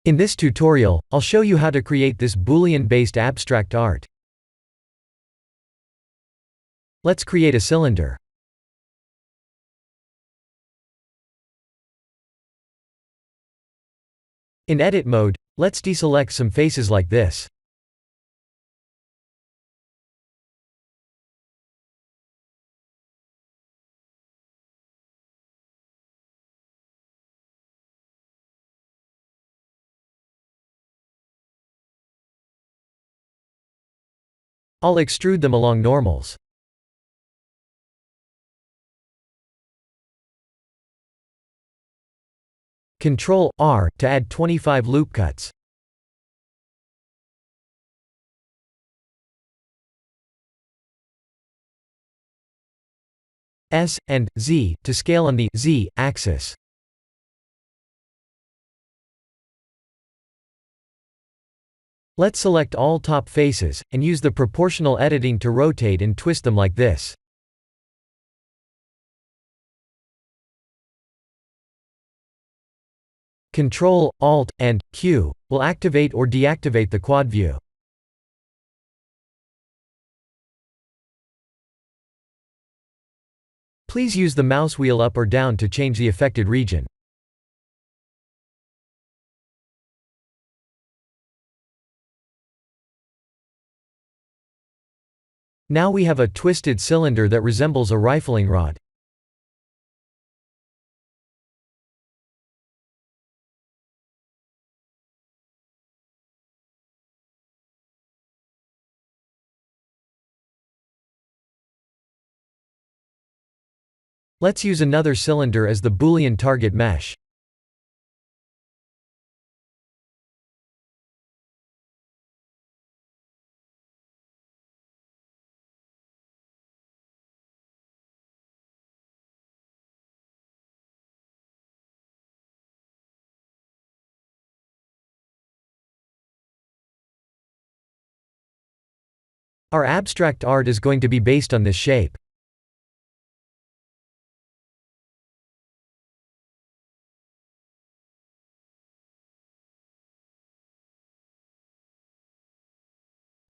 In this tutorial, I'll show you how to create this Boolean-based abstract art. Let's create a cylinder. In edit mode, let's deselect some faces like this. I'll extrude them along normals. Ctrl+R to add 25 loop cuts. S and Z to scale on the Z axis. Let's select all top faces, and use the proportional editing to rotate and twist them like this. Ctrl, Alt, and Q will activate or deactivate the quad view. Please use the mouse wheel up or down to change the affected region. Now we have a twisted cylinder that resembles a rifling rod. Let's use another cylinder as the Boolean target mesh. Our abstract art is going to be based on this shape.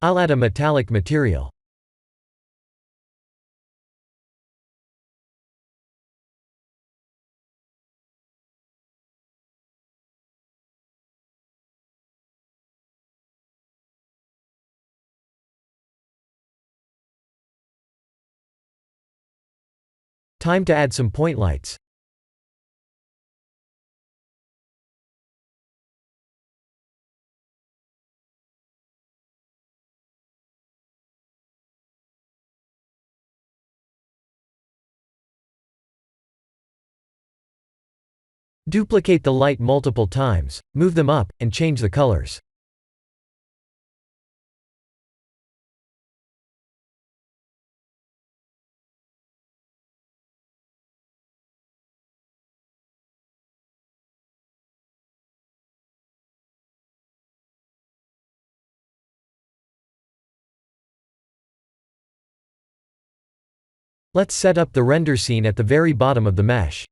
I'll add a metallic material. Time to add some point lights. Duplicate the light multiple times, move them up, and change the colors. Let's set up the render scene at the very bottom of the mesh.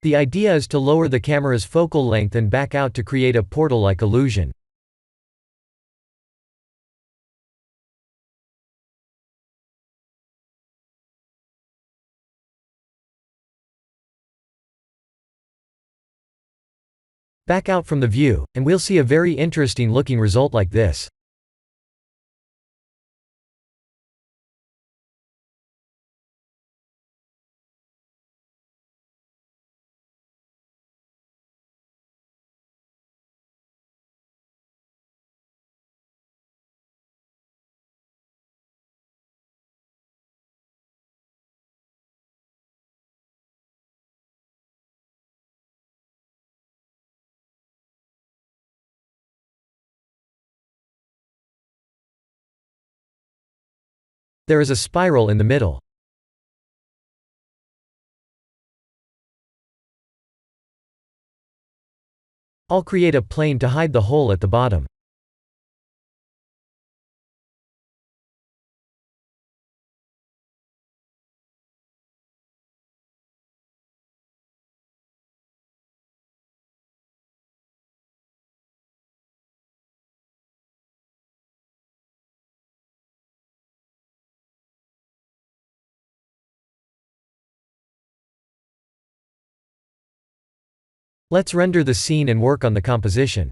The idea is to lower the camera's focal length and back out to create a portal-like illusion. Back out from the view, and we'll see a very interesting looking result like this. There is a spiral in the middle. I'll create a plane to hide the hole at the bottom. Let's render the scene and work on the composition.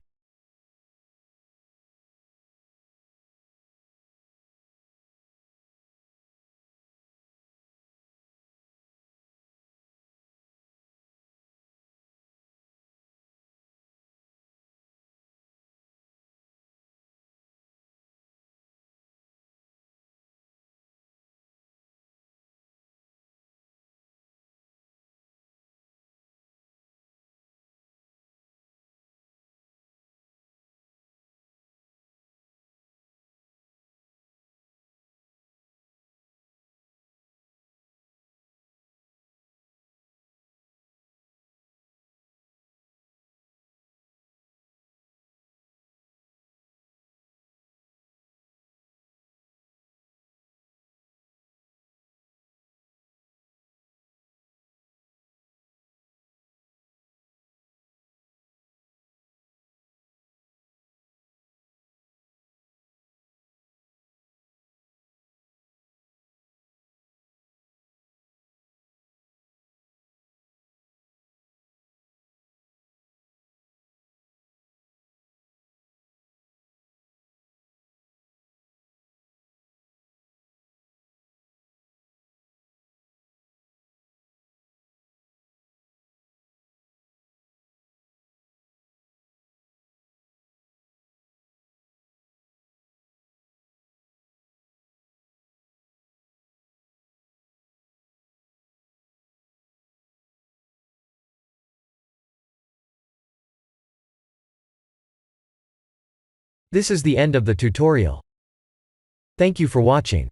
This is the end of the tutorial. Thank you for watching.